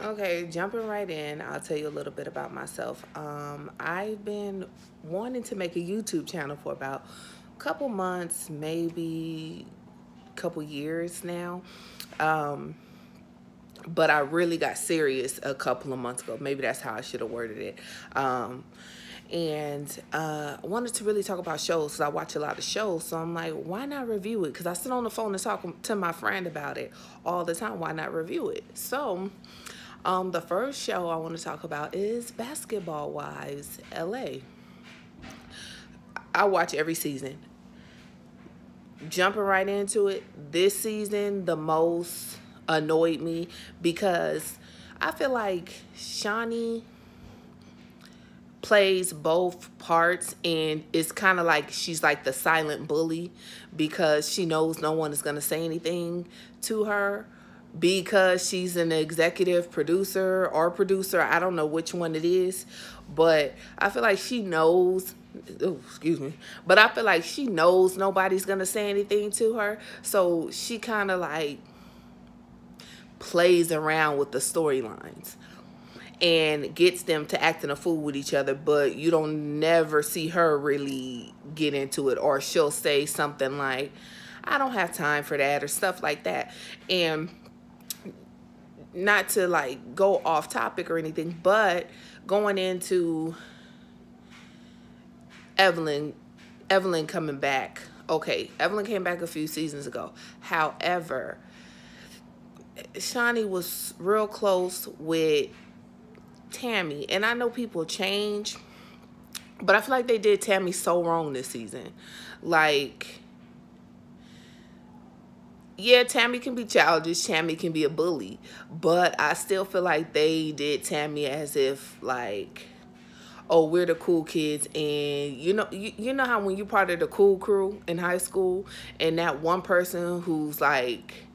Okay, jumping right in, I'll tell you a little bit about myself. I've been wanting to make a YouTube channel for about a couple months, maybe a couple years now. Um, but I really got serious a couple of months ago. Maybe that's how I should have worded it. I wanted to really talk about shows because I watch a lot of shows. So I'm like, why not review it? Because I sit on the phone and talk to my friend about it all the time. Why not review it? So the first show I want to talk about is Basketball Wives LA. I watch every season. Jumping right into it, this season the most annoyed me because I feel like Shawnee plays both parts, and it's kind of like she's like the silent bully because she knows no one is going to say anything to her because she's an executive producer or producer. I don't know which one it is, but I feel like she knows. Oh, excuse me. But I feel like she knows nobody's going to say anything to her. So she kind of like plays around with the storylines and gets them to acting a fool with each other, but you don't never see her really get into it, or she'll say something like, I don't have time for that, or stuff like that. And not to like go off topic or anything, but going into Evelyn, Evelyn coming back. Okay, Evelyn came back a few seasons ago. However, Shawnee was real close with Tammy, and I know people change, but I feel like they did Tammy so wrong this season. Like, yeah, Tammy can be childish, Tammy can be a bully, but I still feel like they did Tammy as if like, oh, we're the cool kids, and you know how when you're part of the cool crew in high school, and that one person who's like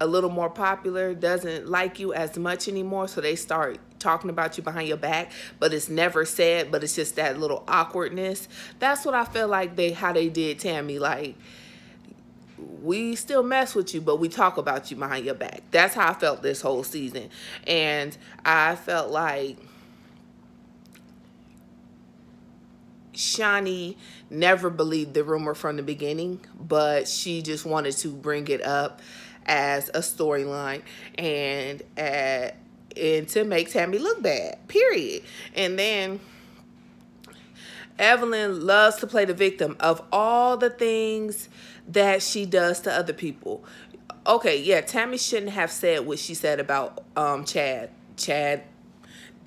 a little more popular doesn't like you as much anymore, so they start talking about you behind your back, but it's never said, but it's just that little awkwardness. That's what I feel like how they did Tammy. Like, we still mess with you, but we talk about you behind your back. That's how I felt this whole season. And I felt like Shawnee never believed the rumor from the beginning, but she just wanted to bring it up as a storyline and to make Tammy look bad, period. And then Evelyn loves to play the victim of all the things that she does to other people. Okay, yeah, Tammy shouldn't have said what she said about Chad. Chad,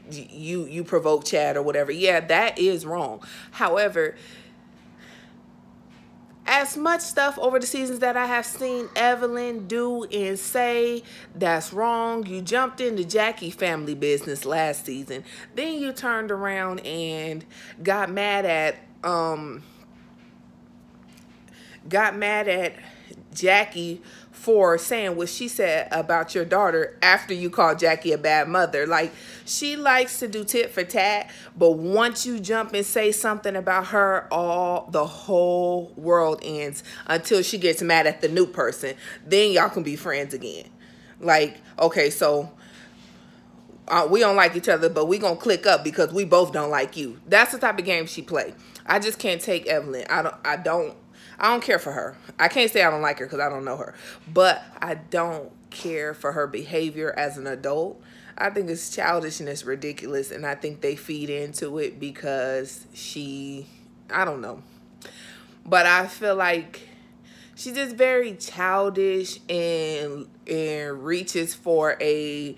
you provoked Chad or whatever. Yeah, that is wrong. However, as much stuff over the seasons that I have seen Evelyn do and say that's wrong. You jumped into Jackie family business last season. Then you turned around and got mad at Jackie for saying what she said about your daughter after you called Jackie a bad mother. Like, she likes to do tit for tat, but once you jump and say something about her, the whole world ends until she gets mad at the new person. Then y'all can be friends again. Like, okay, so we don't like each other, but we gonna click up because we both don't like you. That's the type of game she play. I just can't take Evelyn. I don't care for her. I can't say I don't like her because I don't know her, but I don't care for her behavior as an adult. I think it's childish and it's ridiculous, and I think they feed into it because I don't know. But I feel like she's just very childish and reaches for a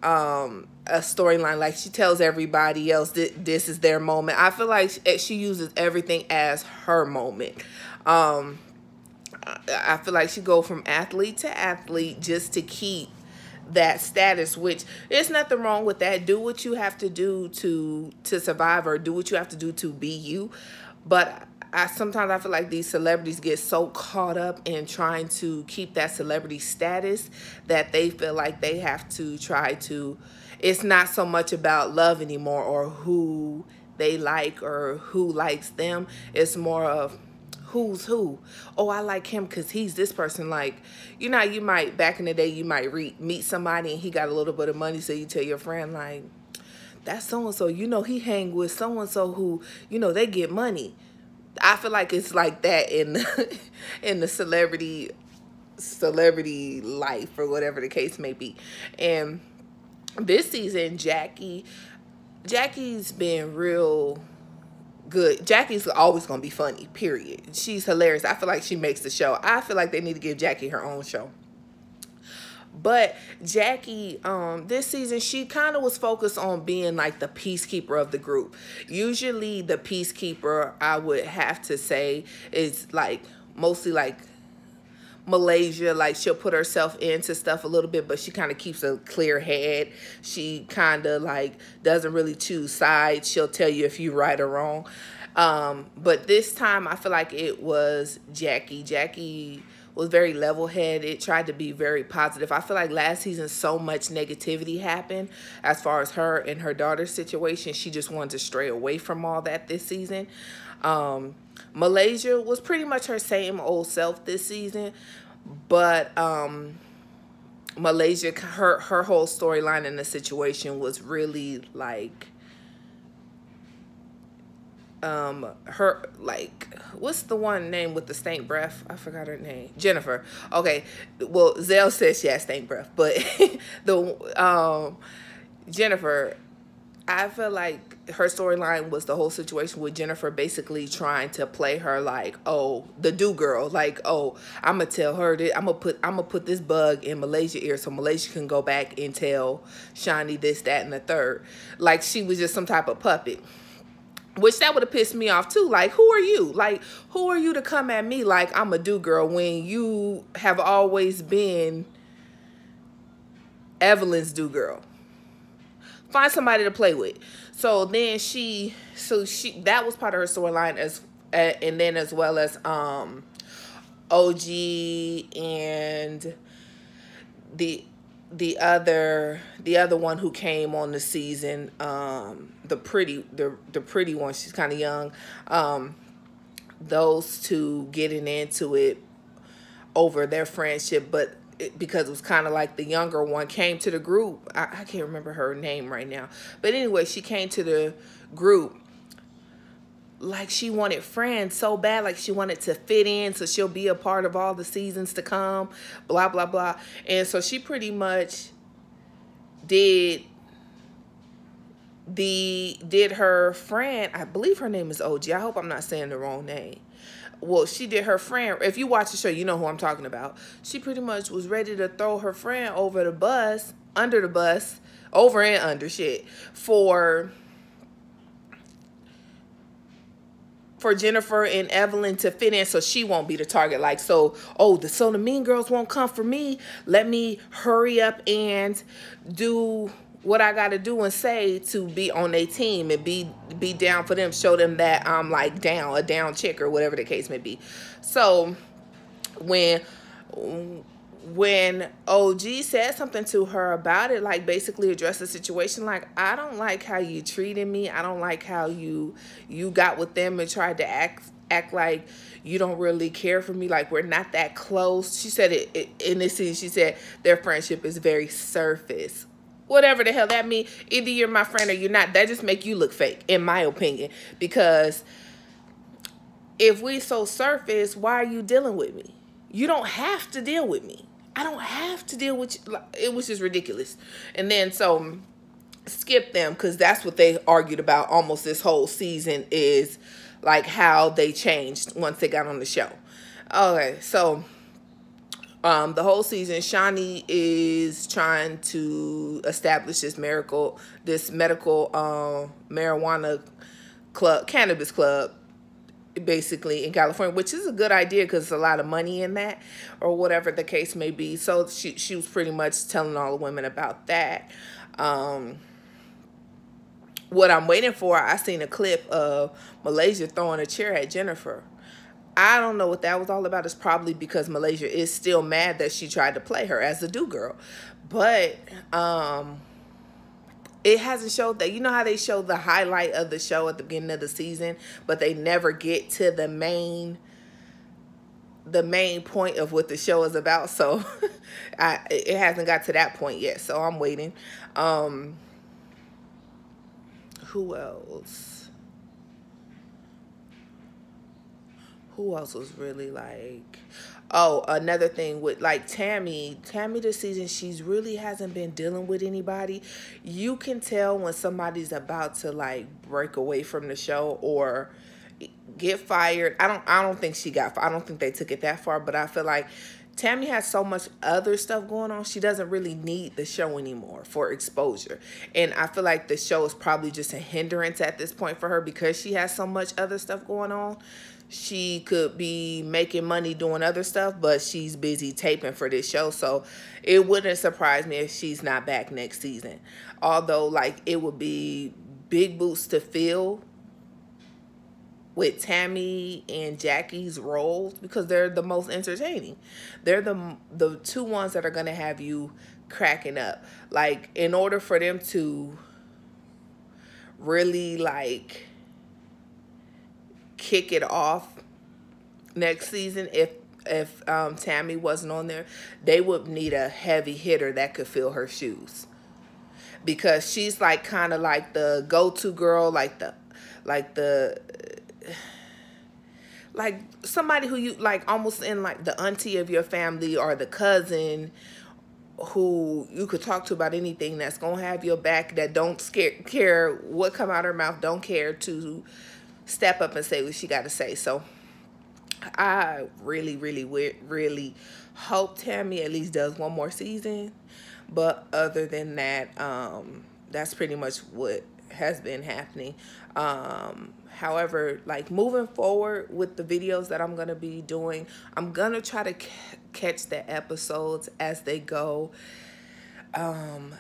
storyline. Like, she tells everybody else that this is their moment. I feel like she uses everything as her moment. I feel like she go from athlete to athlete just to keep that status, which there's nothing wrong with that. Do what you have to do to survive, or do what you have to do to be you. But sometimes I feel like these celebrities get so caught up in trying to keep that celebrity status that they feel like they have to try to, it's not so much about love anymore or who they like or who likes them. It's more of who's who. Oh, I like him because he's this person. Like, you know, you might, back in the day, you might meet somebody and he got a little bit of money, so you tell your friend, like, that's so-and-so, you know, he hang with so-and-so who, you know, they get money. I feel like it's like that in in the celebrity life, or whatever the case may be. And this season, Jackie's been real good. Jackie's always gonna be funny, period. She's hilarious. I feel like she makes the show. I feel like they need to give Jackie her own show. But Jackie, this season, she kind of was focused on being like the peacekeeper of the group. Usually the peacekeeper, I would have to say, is like mostly like Malaysia. Like, she'll put herself into stuff a little bit, but she kind of keeps a clear head. She kind of like doesn't really choose sides. She'll tell you if you're right or wrong. But this time I feel like it was Jackie. Jackie was very level-headed, tried to be very positive. I feel like last season so much negativity happened as far as her and her daughter's situation. She just wanted to stray away from all that this season. Malaysia was pretty much her same old self this season, but Malaysia, her whole storyline in the situation was really like, her, like, what's the one name with the stank breath? I forgot her name. Jennifer. Okay, well, Zell says she has stank breath, but the Jennifer, I feel like her storyline was the whole situation with Jennifer basically trying to play her like, oh, the do girl, like, oh, I'm gonna tell her that I'm gonna put this bug in Malaysia's ear so Malaysia can go back and tell Shani this, that, and the third. Like, she was just some type of puppet. Which that would have pissed me off too. Like, who are you? Like, who are you to come at me like I'm a do girl when you have always been Evelyn's do girl? Find somebody to play with. So then that was part of her storyline, and then as well as OG and the other one who came on the season, the pretty one, she's kind of young, those two getting into it over their friendship, but because it was kind of like the younger one came to the group. I can't remember her name right now, but anyway, she came to the group like she wanted friends so bad, like she wanted to fit in so she'll be a part of all the seasons to come, blah, blah, blah. And so she pretty much did her friend, I believe her name is OG. I hope I'm not saying the wrong name. Well, she did her friend. If you watch the show, you know who I'm talking about. She pretty much was ready to throw her friend over the bus, under the bus, over and under shit, for Jennifer and Evelyn to fit in so she won't be the target. Like, so the mean girls won't come for me. Let me hurry up and do what I got to do and say to be on their team and be down for them. Show them that I'm like a down chick or whatever the case may be. So when OG said something to her about it, like basically addressed the situation, like, I don't like how you treated me. I don't like how you got with them and tried to act like you don't really care for me. Like, we're not that close. She said it in this scene. She said their friendship is very surface. Whatever the hell that means. Either you're my friend or you're not. That just make you look fake, in my opinion. Because if we so surface, why are you dealing with me? You don't have to deal with me. I don't have to deal with you. It was just ridiculous. And then so skip them, because that's what they argued about almost this whole season, is like how they changed once they got on the show. Okay, so the whole season, Shani is trying to establish this medical marijuana club, cannabis club, basically in California, which is a good idea because there's a lot of money in that, or whatever the case may be. So she was pretty much telling all the women about that. What I'm waiting for, I seen a clip of Malaysia throwing a chair at Jennifer. I don't know what that was all about. It's probably because Malaysia is still mad that she tried to play her as a do girl. But it hasn't showed that. You know how they show the highlight of the show at the beginning of the season, but they never get to the main the main point of what the show is about. So it hasn't got to that point yet. So I'm waiting. Who else? Who else was really like, oh, another thing with like Tammy this season, she's really hasn't been dealing with anybody. You can tell when somebody's about to like break away from the show or get fired. I don't think she got fired. I don't think they took it that far, but I feel like Tammy has so much other stuff going on. She doesn't really need the show anymore for exposure. And I feel like the show is probably just a hindrance at this point for her because she has so much other stuff going on. She could be making money doing other stuff, but she's busy taping for this show. So it wouldn't surprise me if she's not back next season. Although, like, it would be big boots to fill with Tammy and Jackie's roles because they're the most entertaining. They're the two ones that are going to have you cracking up. Like, in order for them to really, like, kick it off next season, if Tammy wasn't on there, they would need a heavy hitter that could fill her shoes. Because she's, like, kind of like the go-to girl, like somebody who you like almost in like the auntie of your family or the cousin who you could talk to about anything, that's gonna have your back, that don't care what come out her mouth, don't care to step up and say what she got to say. So I really hope Tammy at least does one more season. But other than that, that's pretty much what has been happening. However, like moving forward with the videos that I'm going to be doing, I'm going to try to catch the episodes as they go,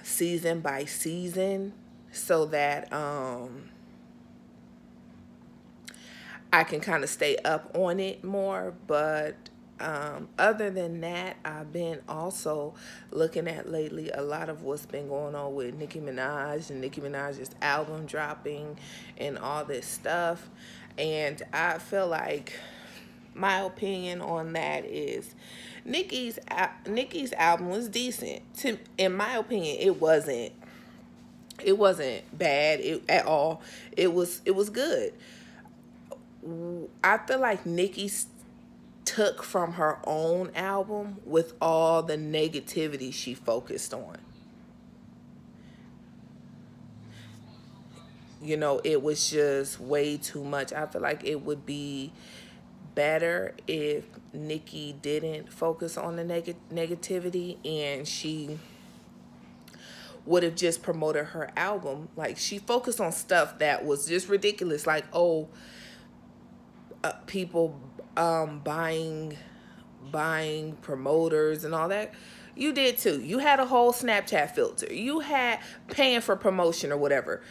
season by season, so that I can kind of stay up on it more. But other than that, I've been also looking at lately a lot of what's been going on with Nicki Minaj and Nicki Minaj's album dropping and all this stuff. And I feel like my opinion on that is Nicki's album was decent. In my opinion, it wasn't bad at all. It was good. I feel like Nicki took from her own album with all the negativity she focused on. You know, it was just way too much. I feel like it would be better if Nicki didn't focus on the negativity and she would have just promoted her album. Like, she focused on stuff that was just ridiculous. Like, people buying promoters and all that. You did too. You had a whole Snapchat filter. You had paying for promotion or whatever.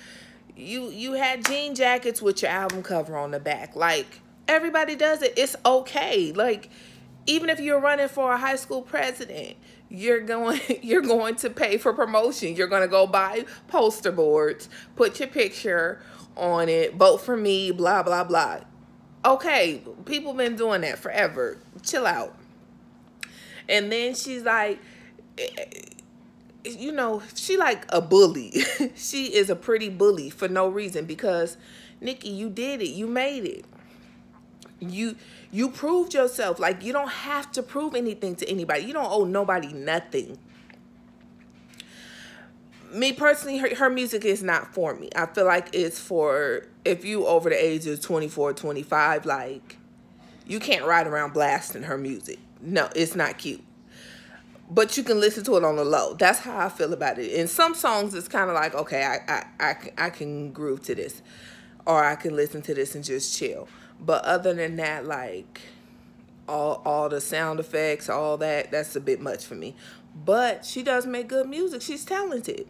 You had jean jackets with your album cover on the back. Like, everybody does it. It's okay. Like, even if you're running for a high school president, you're going to pay for promotion. You're going to go buy poster boards, put your picture on it, vote for me, blah blah blah. Okay, people been doing that forever. Chill out. And then she's like, you know, she like a bully. She is a pretty bully for no reason because, Nicki, you did it. You made it. You proved yourself. Like, you don't have to prove anything to anybody. You don't owe nobody nothing. Me personally, her music is not for me. I feel like it's for, if you over the age of 24, 25, like, you can't ride around blasting her music. No, it's not cute. But you can listen to it on the low. That's how I feel about it. In some songs, it's kind of like, okay, I can groove to this. Or I can listen to this and just chill. But other than that, like, all the sound effects, all that, that's a bit much for me. But she does make good music. She's talented.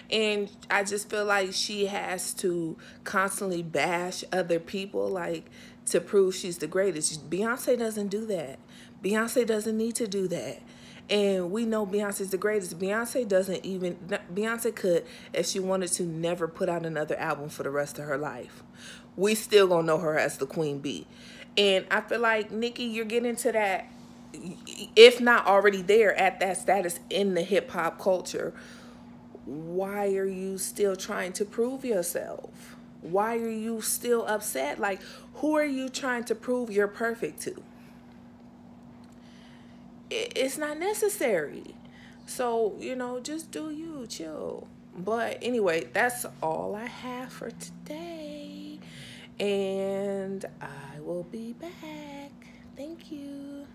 And I just feel like she has to constantly bash other people, like, to prove she's the greatest. Beyonce doesn't do that. Beyonce doesn't need to do that. And we know Beyonce's the greatest. Beyonce could, if she wanted to, never put out another album for the rest of her life. We still gonna know her as the Queen Bee. And I feel like, Nikki, you're getting to that, if not already there, at that status in the hip hop culture. Why are you still trying to prove yourself? Why are you still upset? Like, who are you trying to prove you're perfect to? It's not necessary. So, just do you, chill. But anyway, that's all I have for today. And I will be back. Thank you.